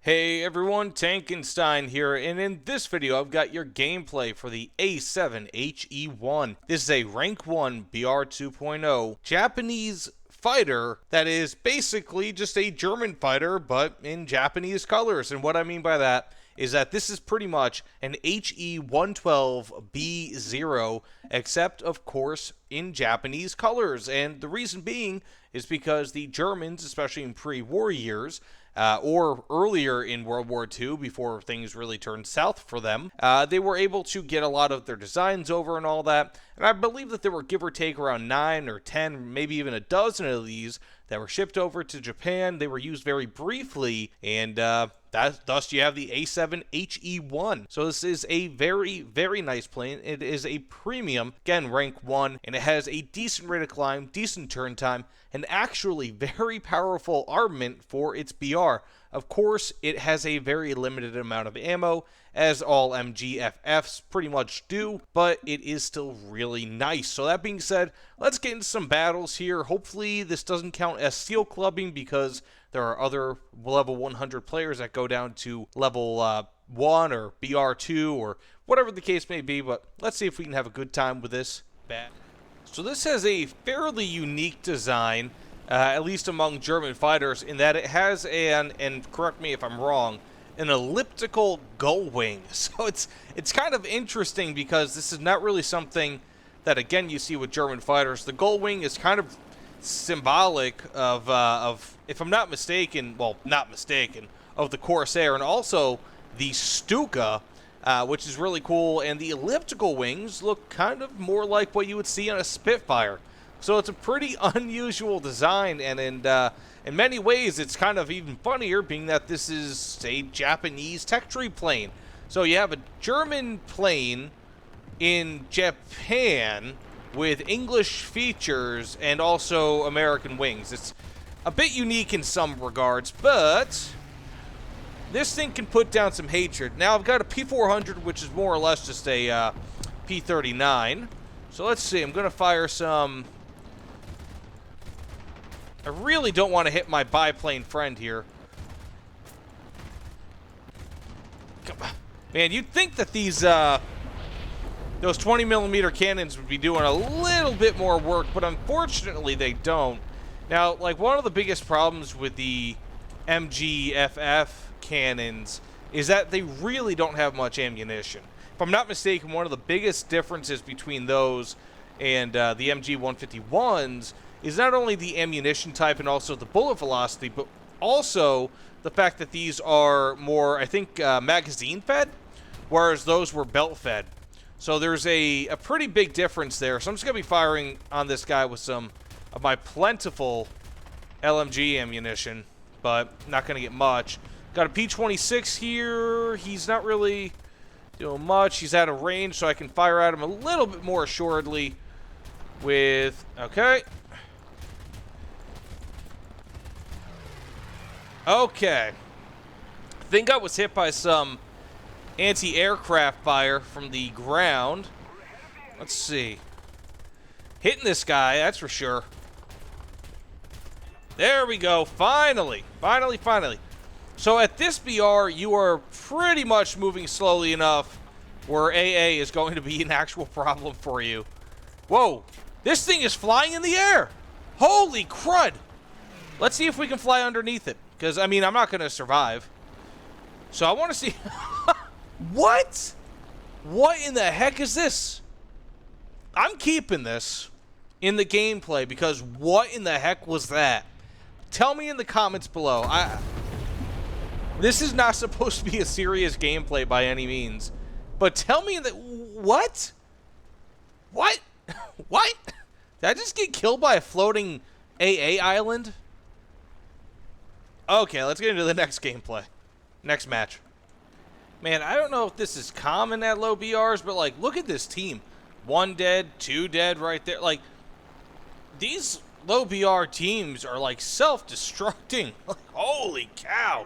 Hey everyone, Tankenstein here, and in this video I've got your gameplay for the A7He1. This is a rank 1 BR 2.0 Japanese fighter that is basically just a German fighter but in Japanese colors. And what I mean by that is that this is pretty much an HE112B0, except of course in Japanese colors. And the reason being is because the Germans, especially in pre-war years, or earlier in World War II, before things really turned south for them, they were able to get a lot of their designs over and all that. And I believe that there were give or take around 9 or 10, maybe even a dozen of these that were shipped over to Japan. They were used very briefly, and thus you have the A7He1. So this is a very, very nice plane. It is a premium, again, rank 1, and it has a decent rate of climb, decent turn time, and actually very powerful armament for its BR. Of course, it has a very limited amount of ammo, as all MGFFs pretty much do, but it is still really nice. So that being said, let's get into some battles here. Hopefully this doesn't count as steel clubbing, because there are other level 100 players that go down to level 1 or BR2 or whatever the case may be, but let's see if we can have a good time with this bat. So this has a fairly unique design, at least among German fighters, in that it has and correct me if I'm wrong, an elliptical gull wing. So it's kind of interesting, because this is not really something that, again, you see with German fighters. The gull wing is kind of symbolic of if I'm not mistaken, well, not mistaken, of the Corsair, and also the Stuka, which is really cool. And the elliptical wings look kind of more like what you would see on a Spitfire. So it's a pretty unusual design, and in many ways it's kind of even funnier, being that this is a Japanese tech tree plane. So you have a German plane in Japan with English features and also American wings. It's a bit unique in some regards, but this thing can put down some hatred. Now I've got a P400, which is more or less just a P39. So let's see, I'm going to fire some... I really don't want to hit my biplane friend here. Come on. Man, you'd think that these, those 20mm cannons would be doing a little bit more work, but unfortunately they don't. Now, like, one of the biggest problems with the MGFF cannons is that they really don't have much ammunition. If I'm not mistaken, one of the biggest differences between those and the MG151s is not only the ammunition type and also the bullet velocity, but also the fact that these are more, I think, magazine fed, whereas those were belt fed. So there's a pretty big difference there. So I'm just going to be firing on this guy with some of my plentiful LMG ammunition, but not going to get much. Got a P26 here. He's not really doing much. He's out of range, so I can fire at him a little bit more assuredly with... Okay. Okay. I think I was hit by some anti-aircraft fire from the ground. Let's see. Hitting this guy, that's for sure. There we go. Finally. Finally. So at this BR, you are pretty much moving slowly enough where AA is going to be an actual problem for you. Whoa. This thing is flying in the air. Holy crud. Let's see if we can fly underneath it. Because, I mean, I'm not going to survive. So I want to see... What? What in the heck is this? I'm keeping this in the gameplay, because what in the heck was that? Tell me in the comments below. This is not supposed to be a serious gameplay by any means. But tell me that... What? What? What? Did I just get killed by a floating AA island? Okay, let's get into the next gameplay. Next match. Man, I don't know if this is common at low BRs, but, like, look at this team. 1 dead, 2 dead right there. Like, these low BR teams are, like, self-destructing. Holy cow.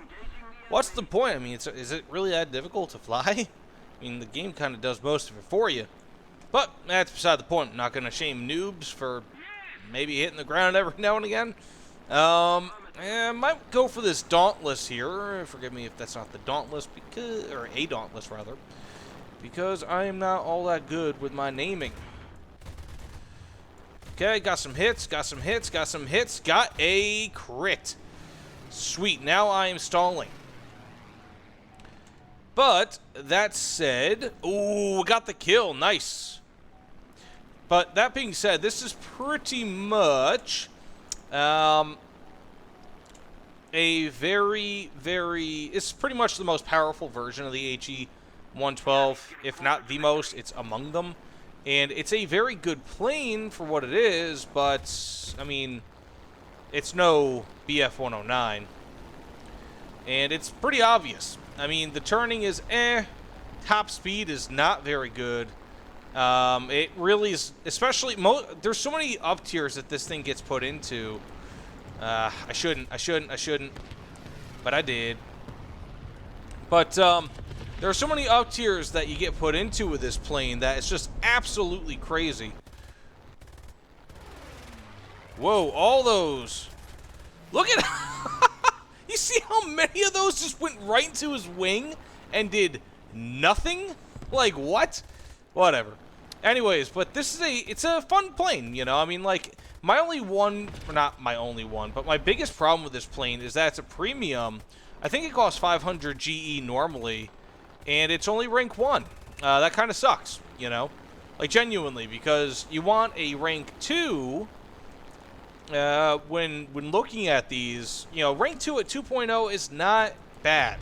What's the point? I mean, is it really that difficult to fly? I mean, the game kind of does most of it for you. But that's beside the point. I'm not going to shame noobs for maybe hitting the ground every now and again. Might go for this Dauntless here. Forgive me if that's not the Dauntless, or a Dauntless, rather. Because I am not all that good with my naming. Okay, got some hits, got some hits, got some hits. Got a crit. Sweet, now I am stalling. But, that said... Ooh, got the kill. Nice. But, that being said, this is pretty much... a very, it's pretty much the most powerful version of the HE112, if not the most. It's among them, and it's a very good plane for what it is, but, I mean, it's no Bf-109, and it's pretty obvious. I mean, the turning is top speed is not very good. It really is, especially, there's so many up tiers that this thing gets put into. I shouldn't, but I did. But, there are so many up tiers that you get put into with this plane that it's just absolutely crazy. Whoa, all those. Look at, you see how many of those just went right into his wing and did nothing? Like, what? Whatever. Anyways, but this is it's a fun plane, you know, I mean, like, my only one, or not my only one, but my biggest problem with this plane is that it's a premium. I think it costs 500 GE normally, and it's only rank 1. That kind of sucks, you know? Like, genuinely, because you want a rank 2, when looking at these, you know, rank 2 at 2.0 is not bad.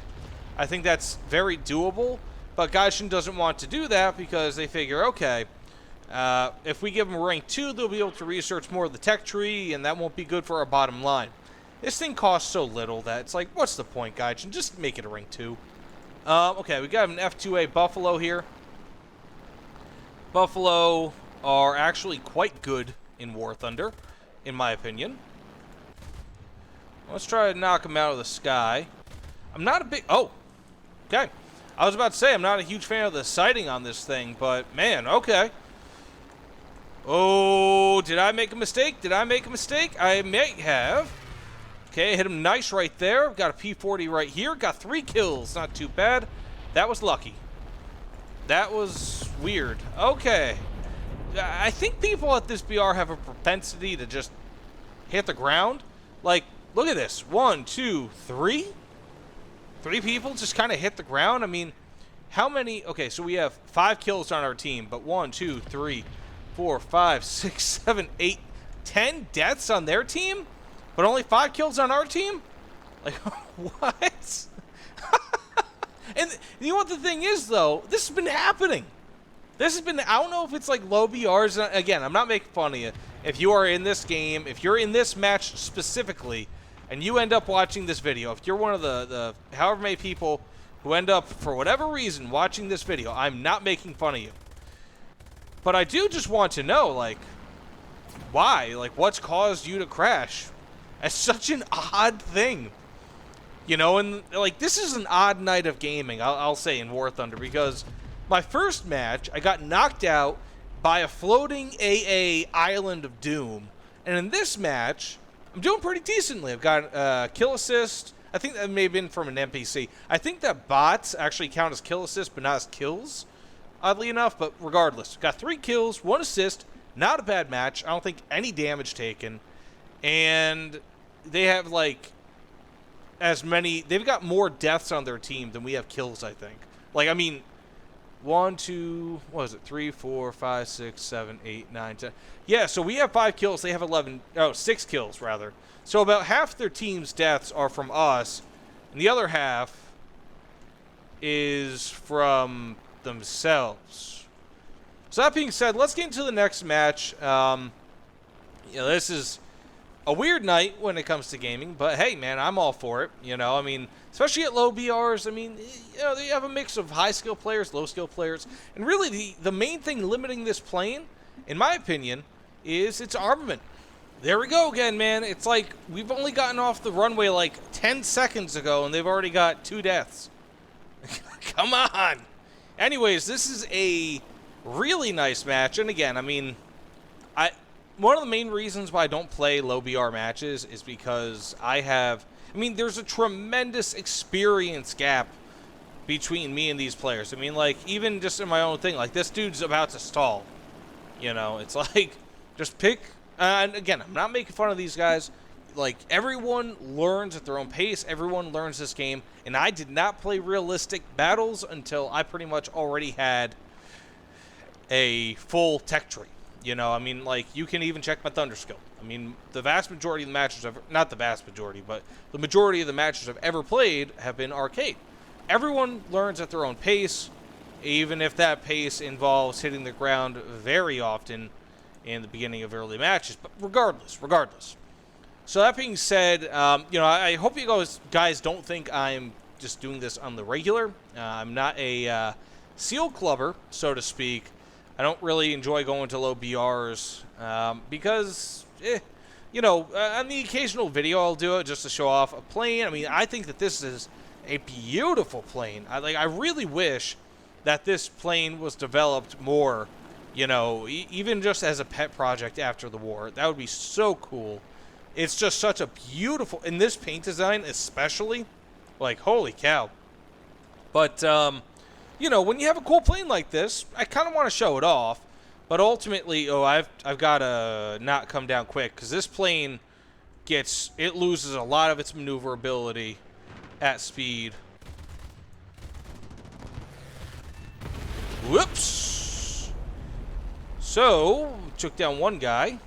I think that's very doable, but Gaijin doesn't want to do that because they figure, okay, if we give them rank 2, they'll be able to research more of the tech tree, and that won't be good for our bottom line. This thing costs so little that it's like, what's the point, Gaijin? Just make it a rank 2. Okay, we got an F2A Buffalo here. Buffalo are actually quite good in WarThunder, in my opinion. Let's try to knock them out of the sky. I'm not a big... Oh! Okay. I was about to say, I'm not a huge fan of the sighting on this thing, but, man, okay. Oh, did I make a mistake? Did I make a mistake? I may have. Okay, hit him nice right there. Got a P40 right here. Got 3 kills. Not too bad. That was lucky. That was weird. Okay. I think people at this BR have a propensity to just hit the ground. Like, look at this. 1, 2, 3? 3 people just kind of hit the ground? I mean, how many... Okay, so we have 5 kills on our team, but 1, 2, 3... 4, 5, 6, 7, 8, 10 deaths on their team, but only 5 kills on our team? Like, what? And you know what the thing is, though? This has been happening. This has been, I don't know if it's like low BRs. Again, I'm not making fun of you. If you are in this game, if you're in this match specifically, and you end up watching this video, if you're one of the however many people who end up, for whatever reason, watching this video, I'm not making fun of you. But I do just want to know, like, why? Like, what's caused you to crash? It's such an odd thing. You know, and, like, this is an odd night of gaming, I'll say, in WarThunder, because my first match, I got knocked out by a floating AA Island of Doom. And in this match, I'm doing pretty decently. I've got kill assist. I think that may have been from an NPC. I think that bots actually count as kill assist, but not as kills. Oddly enough, but regardless. Got 3 kills, 1 assist, not a bad match. I don't think any damage taken. And they have, like, as many... They've got more deaths on their team than we have kills, I think. Like, I mean, 1, 2... What is it? 3, 4, 5, 6, 7, 8, 9, 10... Yeah, so we have 5 kills. They have 11... Oh, 6 kills, rather. So about half their team's deaths are from us. And the other half is from... themselves. So that being said, let's get into the next match. You know, this is a weird night when it comes to gaming, but hey, man, I'm all for it. You know, I mean, especially at low BRs. I mean, you know, they have a mix of high skill players, low skill players, and really the main thing limiting this plane, in my opinion, is its armament. There we go again, man. It's like we've only gotten off the runway like 10 seconds ago, and they've already got 2 deaths. Come on. Anyways, this is a really nice match, and again, I mean, one of the main reasons why I don't play low BR matches is because there's a tremendous experience gap between me and these players. I mean, like, even just in my own thing, like, this dude's about to stall. You know, it's like, just pick, and again, I'm not making fun of these guys. Like, everyone learns at their own pace. Everyone learns this game, and I did not play realistic battles until I pretty much already had a full tech tree. You know, I mean, like, you can even check my Thunder skill. I mean, the vast majority of the matches not the vast majority, but the majority of the matches I've ever played have been arcade. Everyone learns at their own pace, even if that pace involves hitting the ground very often in the beginning of early matches. But regardless. So that being said, I hope you guys don't think I'm just doing this on the regular. I'm not a seal clubber, so to speak. I don't really enjoy going to low BRs because, on the occasional video I'll do it just to show off a plane. I mean, I think that this is a beautiful plane. I really wish that this plane was developed more, even just as a pet project after the war. That would be so cool. It's just such a beautiful, in this paint design especially, like, holy cow. But, when you have a cool plane like this, I kind of want to show it off. But ultimately, I've got to not come down quick, because this plane it loses a lot of its maneuverability at speed. Whoops. So, took down one guy.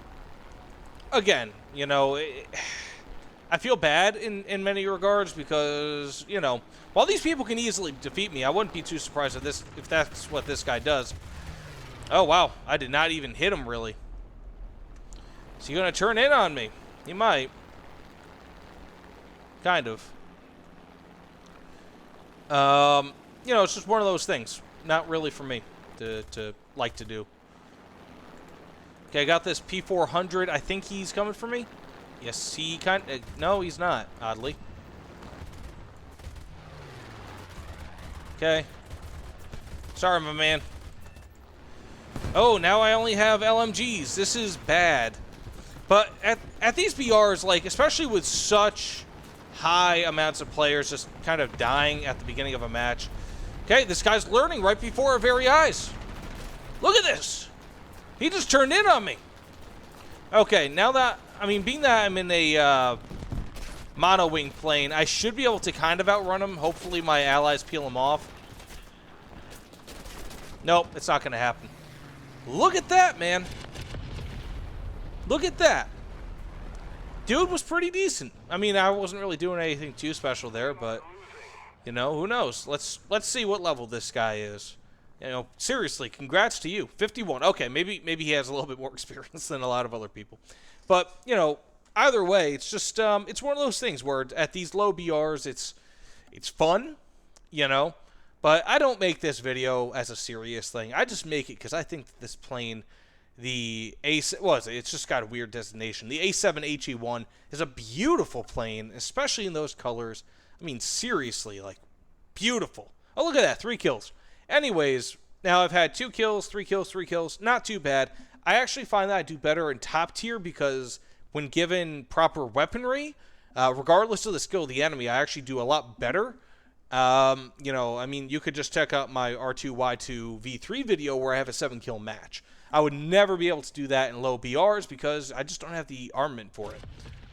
Again, I feel bad in many regards because, while these people can easily defeat me, I wouldn't be too surprised if that's what this guy does. Oh, wow. I did not even hit him, really. Is he going to turn in on me? He might. Kind of. It's just one of those things. Not really for me to like to do. Okay, I got this P400. I think he's coming for me. Yes, no, he's not, oddly. Okay. Sorry, my man. Oh, now I only have LMGs. This is bad. But at these BRs, like, especially with such high amounts of players just kind of dying at the beginning of a match. Okay, this guy's learning right before our very eyes. Look at this. He just turned in on me. Okay, now that, being that I'm in a mono-wing plane, I should be able to kind of outrun him. Hopefully my allies peel him off. Nope, it's not going to happen. Look at that, man. Look at that. Dude was pretty decent. I wasn't really doing anything too special there, but, who knows? Let's see what level this guy is. Seriously, congrats to you. 51. Okay, maybe he has a little bit more experience than a lot of other people. But, either way, it's just, it's one of those things where at these low BRs, it's fun, But I don't make this video as a serious thing. I just make it because I think that this plane, it's just got a weird designation. The A7He1 is a beautiful plane, especially in those colors. Seriously, like, beautiful. Oh, look at that, 3 kills. Anyways, now I've had 2 kills, 3 kills, 3 kills. Not too bad. I actually find that I do better in top tier because when given proper weaponry, regardless of the skill of the enemy, I actually do a lot better. You could just check out my R2Y2 V3 video where I have a 7-kill match. I would never be able to do that in low BRs because I just don't have the armament for it,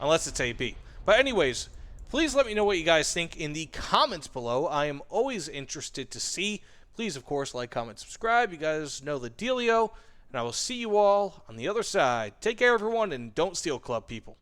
unless it's AB. But anyways, please let me know what you guys think in the comments below. I am always interested to see. Please, of course, like, comment, subscribe. You guys know the dealio. And I will see you all on the other side. Take care, everyone, and don't steal club, people.